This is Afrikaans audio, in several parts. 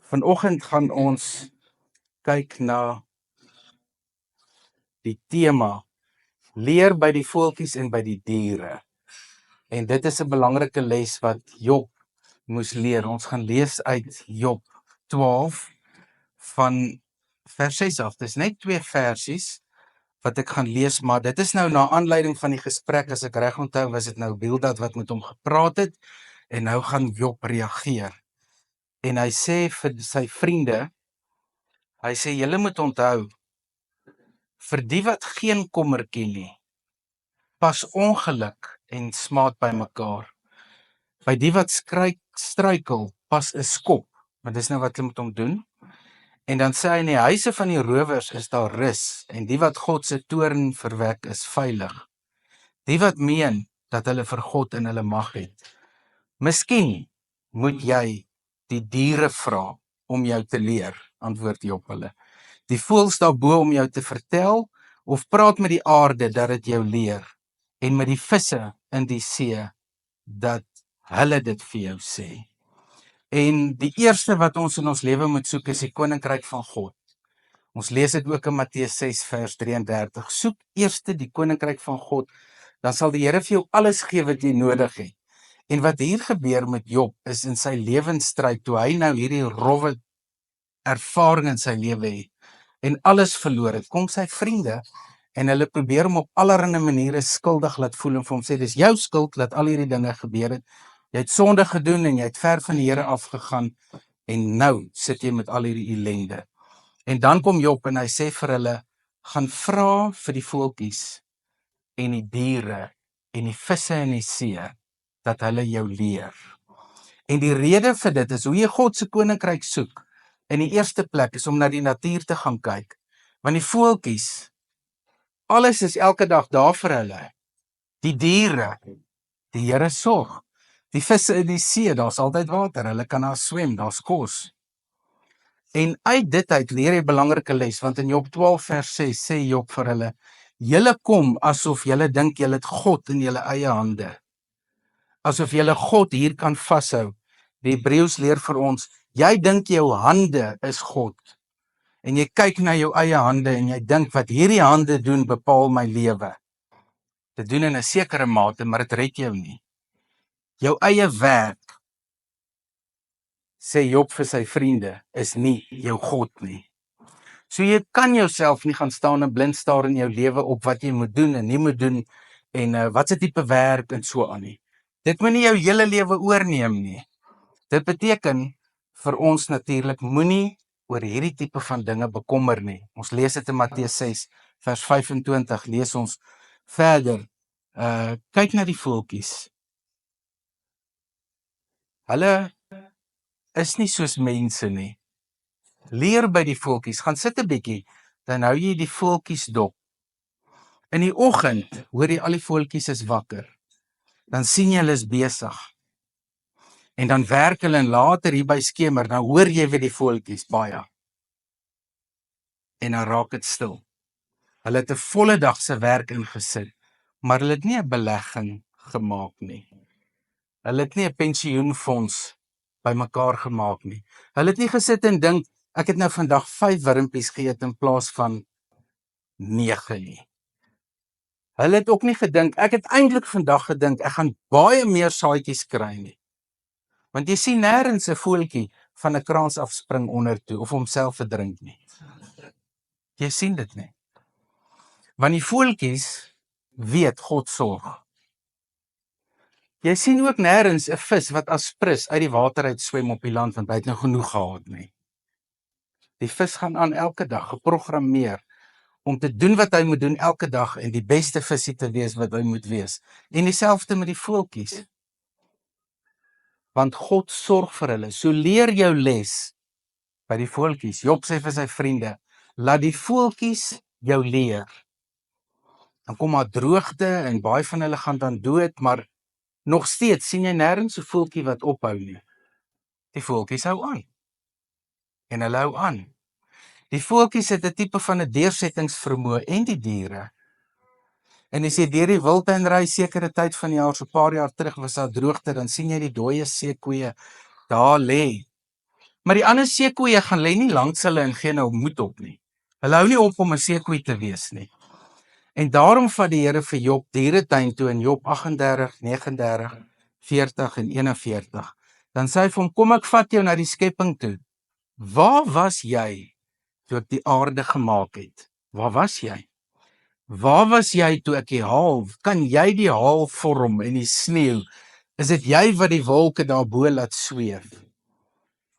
Vanoggend gaan ons kyk na die tema leer by die voeltjies en by die diere. En dit is 'n belangrike les wat Job moes leer. Ons gaan lees uit Job 12 van vers 6 af. Dis net 2 versies wat ek gaan lees, maar dit is nou na aanleiding van die gesprek, as ek reg onthou, was dit nou Bildad wat met hom gepraat het en nou gaan Job reageer. En hy sê vir sy vriende, hy sê julle moet onthou, vir die wat geen kommer ken nie, pas ongeluk en smaad by mekaar. By die wat struikel, pas 'n skop, maar dis nou wat hulle met hom doen. En dan sê hy, in die huise van die rowers is daar rus, en die wat God se toorn verwek is veilig. Die wat meen dat hulle vir God in hulle mag het. Miskien moet jy die diere vra om jou te leer, antwoord Job hulle. Die voëls daarbo om jou te vertel, of praat met die aarde dat dit jou leer, en met die visse in die see, dat hulle dit vir jou sê. En die eerste wat ons in ons lewe moet soek is die koninkryk van God. Ons lees dit ook in Matteus 6 vers 33. Soek eers die koninkryk van God, dan sal die Here vir jou alles gee wat jy nodig het. En wat hier gebeur met Job is in sy lewensstryd, toe hy nou hierdie rowwe ervaring in sy lewe het en alles verloor het, kom sy vriende en hulle probeer hom op allerlei maniere skuldig laat voel en vir hom sê, dis jou skuld dat al hierdie dinge gebeur het. Jy het sonde gedoen en jy het ver van die Here afgegaan en nou sit jy met al hierdie ellende. En dan kom Job en hy sê vir hulle, gaan vra vir die voeltjies en die diere en die visse in die see, dat hulle jou leer. En die rede vir dit is, hoe jy God se koninkryk soek, in die eerste plek is om na die natuur te gaan kyk. Want die voeltjies, alles is elke dag daar vir hulle. Die diere, die Here sorg. Die visse in die see, daar's altyd water, hulle kan daar swem, daar's kos. En uit dit uit leer jy 'n belangrike les, want in Job 12 vers 6 sê Job vir hulle, julle kom asof julle dink julle het God in julle eie hande. Asof julle God hier kan vashou. Die Hebreëus leer vir ons, jy dink jou hande is God. En jy kyk na jou eie hande en jy dink wat hierdie hande doen bepaal my lewe. Dit doen in 'n sekere mate, maar dit red jou nie. Jou eie werk, sê Job vir sy vriende, is nie jou God nie. So jy kan jouself nie gaan staan en blind staar in jou lewe op wat jy moet doen en nie moet doen en wat se tipe werk en so aan nie. Dit moet nie jou hele lewe oorneem nie. Dit beteken vir ons natuurlik, moenie oor hierdie tipe van dinge bekommer nie. Ons lees dit in Matteus 6 vers 25, lees ons verder. Kyk na die voeltjies. Hulle is nie soos mense nie. Leer by die voeltjies, gaan sit 'n bietjie, dan hou jy die voeltjies dop. In die oggend hoor jy al die voeltjies is wakker. Dan sien jy hulle is besig. En dan werk hulle en later hier by skemer, dan hoor jy weer die voeltjies baie. En dan raak dit stil. Hulle het 'n volle dag se werk ingesit, maar hulle het nie 'n belegging gemaak nie. Hulle het nie 'n pensioenfonds bymekaar gemaak nie. Hulle het nie gesit en dink, ek het nou vandag 5 wurmpies geëet in plaas van 9 nie. Hulle het ook nie gedink, ek het eintlik vandag gedink, ek gaan baie meer saadjies kry nie. Want jy sien nêrens 'n voeltjie van 'n kraans afspring onder toe of homself verdrink nie. Jy sien dit nie. Want die voeltjies weet God sorg. Jy sien ook nêrens 'n vis wat aspris uit die water uit swem op die land, want hy het nou genoeg gehad nie. Die vis gaan aan elke dag, geprogrammeer om te doen wat hy moet doen elke dag en die beste visie te wees wat hy moet wees. En dieselfde met die voeltjies. Want God sorg vir hulle. So leer jou les by die voeltjies. Job sê vir sy vriende, laat die voeltjies jou leer. Dan kom maar droogte en baie van hulle gaan dan dood, maar nog steeds sien jy nêrens 'n voeltjie wat ophou nie. Die voeltjies hou aan. En hulle hou aan. Die voeltjies het 'n tipe van 'n deursettingsvermoë en die diere. En as jy deur die wildtuin ry sekere tyd van die jaar, so 'n paar jaar terug was daar droogte, dan sien jy die dooie seekoeie daar lê. Maar die ander seekoeie gaan lê nie langs hulle en gee nou moed op nie. Hulle hou nie op om 'n seekoei te wees nie. En daarom vat die Here vir Job dieretuin toe in Job 38, 39, 40 en 41. Dan sê hy vir hom, kom ek vat jou na die skepping toe. Waar was jy toe ek die aarde gemaak het? Waar was jy? Waar was jy toe ek die haal? Kan jy die haal vorm en die sneeu? Is dit jy wat die wolke daarbo laat sweef?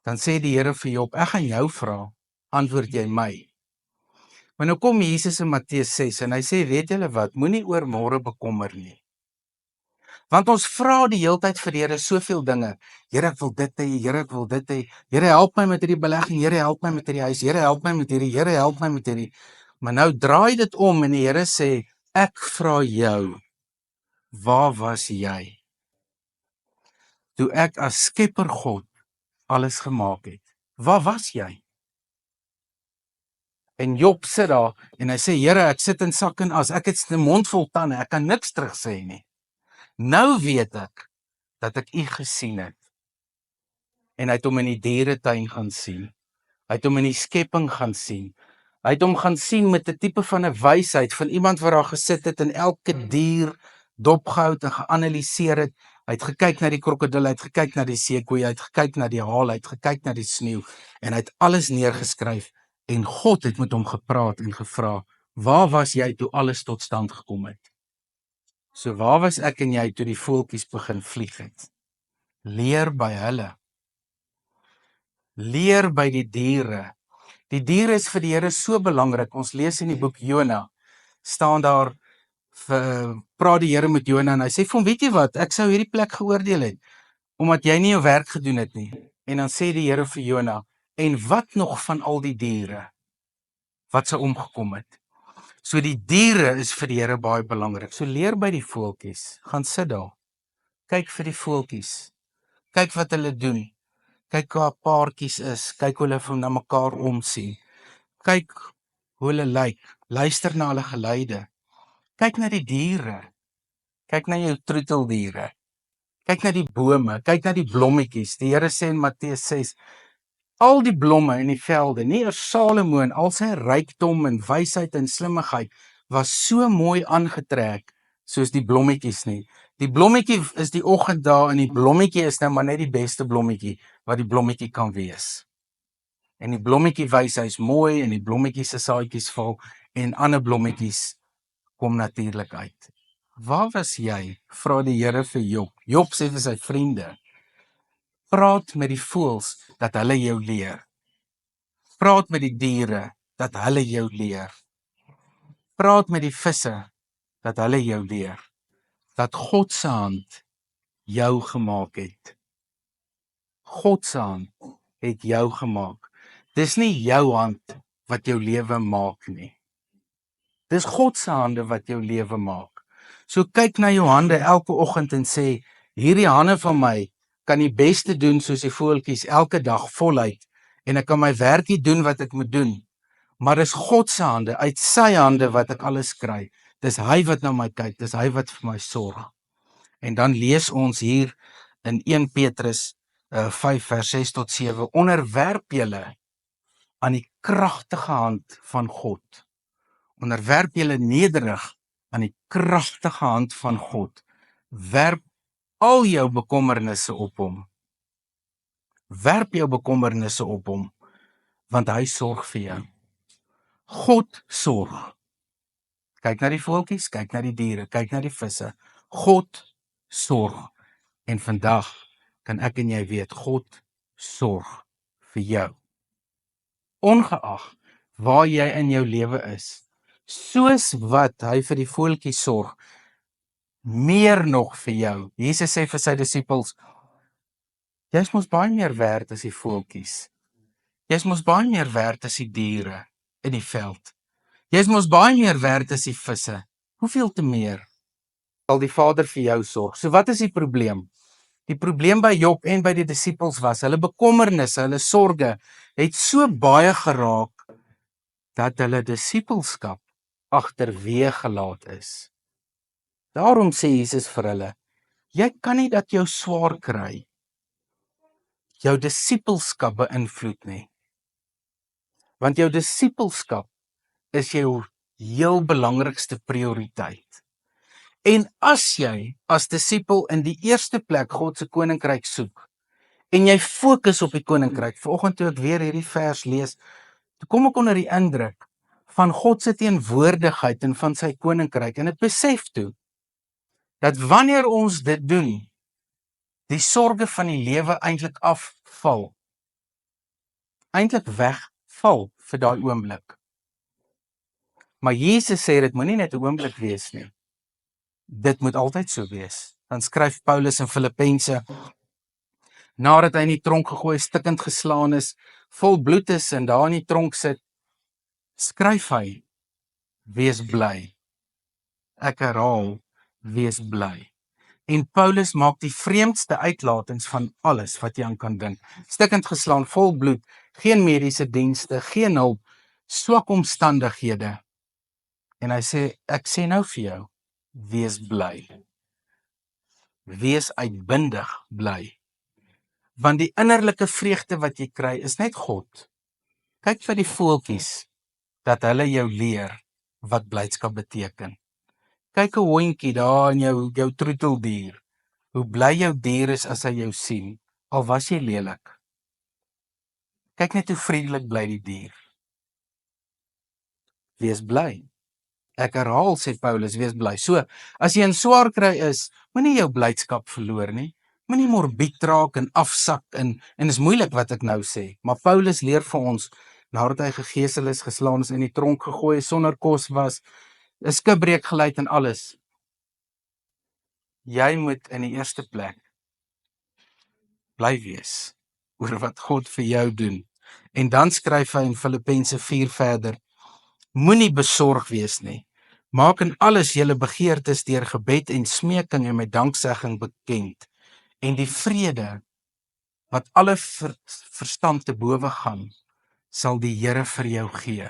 Dan sê die Here vir Job, ek gaan jou vra, antwoord jy my. Maar nou kom Jesus in Matteus 6 en hy sê, weet julle wat, moenie oor môre bekommer nie. Want ons vra die heeltyd vir die Here soveel dinge. Here, ek wil dit hê, Here, ek wil dit hê. Here, help my met hierdie belegging, Here, help my met hierdie huis, Here, help my met hierdie, Here, help my met hierdie. Maar nou draai dit om en die Here sê, ek vra jou, waar was jy toe ek as Skepper God alles gemaak het? Waar was jy? En Job sit daar en hy sê, Here, ek sit in sak en as, ek het 'n mond vol tande, ek kan niks terug sê nie. Nou weet ek dat ek U gesien het. En hy het hom in die dieretuin gaan sien. Hy het hom in die skepping gaan sien. Hy het hom gaan sien met 'n tipe van 'n wysheid van iemand wat daar gesit het en elke dier dopgehou en geanaliseer het. Hy het gekyk na die krokodil, hy het gekyk na die seekoei, hy het gekyk na die haal, hy het gekyk na die sneeu en hy het alles neergeskryf en God het met hom gepraat en gevra, waar was jy toe alles tot stand gekom het? So waar was ek en jy toe die voeltjies begin vlieg het? Leer by hulle. Leer by die diere. Die diere is vir die Here so belangrik. Ons lees in die boek Jona, staan daar, praat die Here met Jona en hy sê vir hom, weet jy wat, ek sou hierdie plek geoordeel het, omdat jy nie jou werk gedoen het nie. En dan sê die Here vir Jona, en wat nog van al die diere wat sou omgekom het? So die diere is vir die Here baie belangrik. So leer by die voeltjies, gaan sit daar. Kyk vir die voeltjies. Kyk wat hulle doen. Kyk hoe paartjies is. Kyk hoe hulle na mekaar omsien. Kyk hoe hulle lyk. Luister na hulle geluide. Kyk na die diere. Kyk na jou troeteldiere. Kyk na die bome. Kyk na die blommetjies. Die Here sê in Matteus 6, al die blomme in die velde, nie eers Salomo en al sy rykdom en wysheid en slimmigheid was so mooi aangetrek soos die blommetjies nie. Die blommetjie is die oggend daar en die blommetjie is nou maar net die beste blommetjie wat die blommetjie kan wees. En die blommetjie wys hy's mooi en die blommetjie se saadjies val en ander blommetjies kom natuurlik uit. Waar was jy? Vra die Here vir Job. Job sê vir sy vriende, praat met die voëls dat hulle jou leer. Praat met die diere dat hulle jou leer. Praat met die visse dat hulle jou leer. Dat God se hand jou gemaak het. God se hand het jou gemaak. Dis nie jou hand wat jou lewe maak nie. Dis God se hande wat jou lewe maak. So kyk na jou hande elke oggend en sê, hierdie hande van my kan die beste doen soos die voeltjies elke dag voluit en ek kan my werkie doen wat ek moet doen. Maar dis God se hande, uit sy hande wat ek alles kry. Dis hy wat na my kyk, dis hy wat vir my sorg. En dan lees ons hier in 1 Petrus 5 vers 6 tot 7, onderwerp julle aan die kragtige hand van God. Onderwerp julle nederig aan die kragtige hand van God. Werp al jou bekommernisse op hom. Werp jou bekommernisse op hom, want hy sorg vir jou. God sorg. Kyk na die voeltjies, kyk na die diere, kyk na die visse. God sorg. En vandag kan ek en jy weet, God sorg vir jou. Ongeag waar jy in jou lewe is, soos wat hy vir die voeltjies sorg, meer nog vir jou. Jesus sê vir sy disippels, jy is mos baie meer werd as die voeltjies. Jy is mos baie meer werd as die diere in die veld. Jy is mos baie meer werd as die visse. Hoeveel te meer sal die Vader vir jou sorg? So wat is die probleem? Die probleem by Job en by die disippels was, hulle bekommernisse, hulle sorge, het so baie geraak, dat hulle disippelskap agterweë gelaat is. Daarom sê Jesus vir hulle, jy kan nie dat jou swaar kry, jou disippelskap beïnvloed nie. Want jou disippelskap is jou heel belangrikste prioriteit. En as jy as disipel in die eerste plek God se koninkryk soek, en jy fokus op die koninkryk, vanoggend toe ek weer hierdie vers lees, toe kom ek onder die indruk van God se teenwoordigheid en van sy koninkryk, en ek besef toe, dat wanneer ons dit doen, die sorge van die lewe eintlik afval, eintlik wegval vir daai oomblik. Maar Jesus sê dit moenie net 'n oomblik wees nie. Dit moet altyd so wees. Dan skryf Paulus in Filippense, nadat hy in die tronk gegooi is, stikkend geslaan is, vol bloed is en daar in die tronk sit, skryf hy, wees bly. Ek herhaal, wees bly. En Paulus maak die vreemdste uitlatings van alles wat jy aan kan dink. Stikkend geslaan, vol bloed, geen mediese dienste, geen hulp, swak omstandighede. En hy sê, ek sê nou vir jou, wees bly. Wees uitbundig bly. Want die innerlike vreugde wat jy kry, is net God. Kyk vir die voeltjies, dat hulle jou leer wat blydskap beteken. Kyk 'n hondjie daar in jou troeteldier. Hoe bly jou dier is as hy jou sien, al was jy lelik. Kyk net hoe vriendelik bly die dier. Wees bly. Ek herhaal, sê Paulus, wees bly. So, as jy in swaar kry is, moenie jou blydskap verloor nie. Moenie morbied raak en afsak en is moeilik wat ek nou sê. Maar Paulus leer vir ons, nadat hy gegeesel is, geslaan is, in die tronk gegooi, sonder kos was, 'n skipbreek gely en alles. Jy moet in die eerste plek bly wees oor wat God vir jou doen. En dan skryf hy in Filippense 4 verder, moenie besorg wees nie. Maak in alles julle begeertes deur gebed en smeking en met danksegging bekend. En die vrede wat alle verstand te bowe gaan, sal die Here vir jou gee.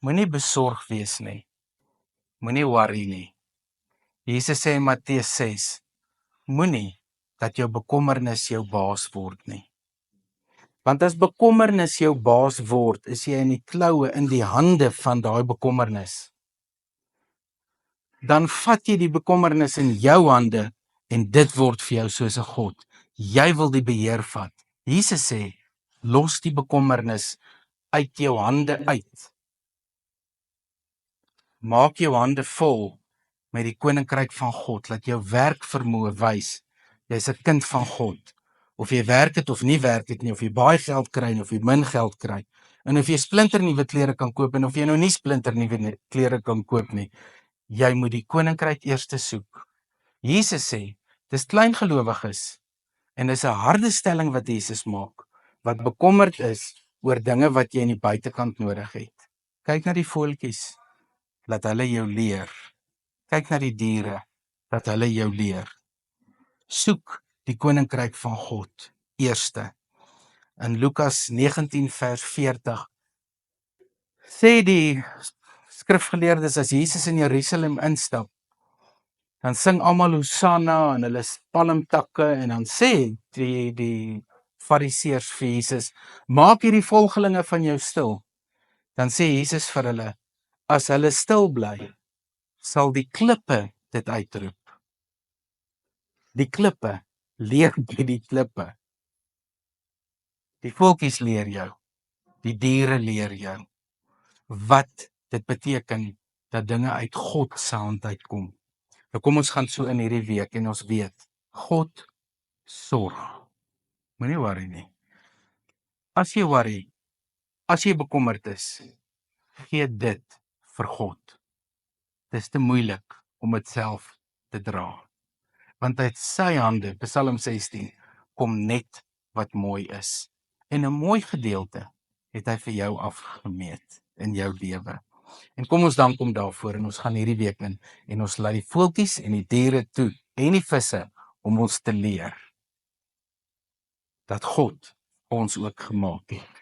Moenie besorg wees nie. Moenie worry nie. Jesus sê in Matteus 6, moenie dat jou bekommernis jou baas word nie. Want as bekommernis jou baas word, is jy in die kloue, in die hande van daai bekommernis. Dan vat jy die bekommernis in jou hande en dit word vir jou soos 'n god. Jy wil die beheer vat. Jesus sê, los die bekommernis uit jou hande uit. Maak jou hande vol met die koninkryk van God, laat jou werk vermoë wys. Jy's 'n kind van God. Of jy werk het of nie werk het nie, of jy baie geld kry en of jy min geld kry. En of jy splinter nuwe klere kan koop en of jy nou nie splinter nuwe klere kan koop nie. Jy moet die koninkryk eers soek. Jesus sê, dis kleingelowiges en dis 'n harde stelling wat Jesus maak, wat bekommerd is oor dinge wat jy in die buitekant nodig het. Kyk na die voeltjies, laat hulle jou leer. Kyk na die diere, laat hulle jou leer. Soek die koninkryk van God eerste. In Lukas 19 vers 40 sê die skrifgeleerdes, as Jesus in Jerusalem instap, dan sing almal Hosanna en hulle palmtakke en dan sê die fariseërs vir Jesus, maak hierdie volgelinge van jou stil. Dan sê Jesus vir hulle, as hulle stil bly, sal die klippe dit uitroep. Die klippe, leer by die klippe. Die voeltjies leer jou, die diere leer jou, wat dit beteken dat dinge uit God se hand uitkom. Nou kom ons gaan so in hierdie week en ons weet, God sorg. Moenie worry nie. As jy worry, as jy bekommerd is, gee dit vir God. Dis te moeilik om dit self te dra. Want uit sy hande, Psalm 16, kom net wat mooi is. En 'n mooi gedeelte het hy vir jou afgemeet in jou lewe. En kom ons dank hom daarvoor en ons gaan hierdie week in en ons laat die voeltjies en die diere toe en die visse om ons te leer dat God ons ook gemaak het.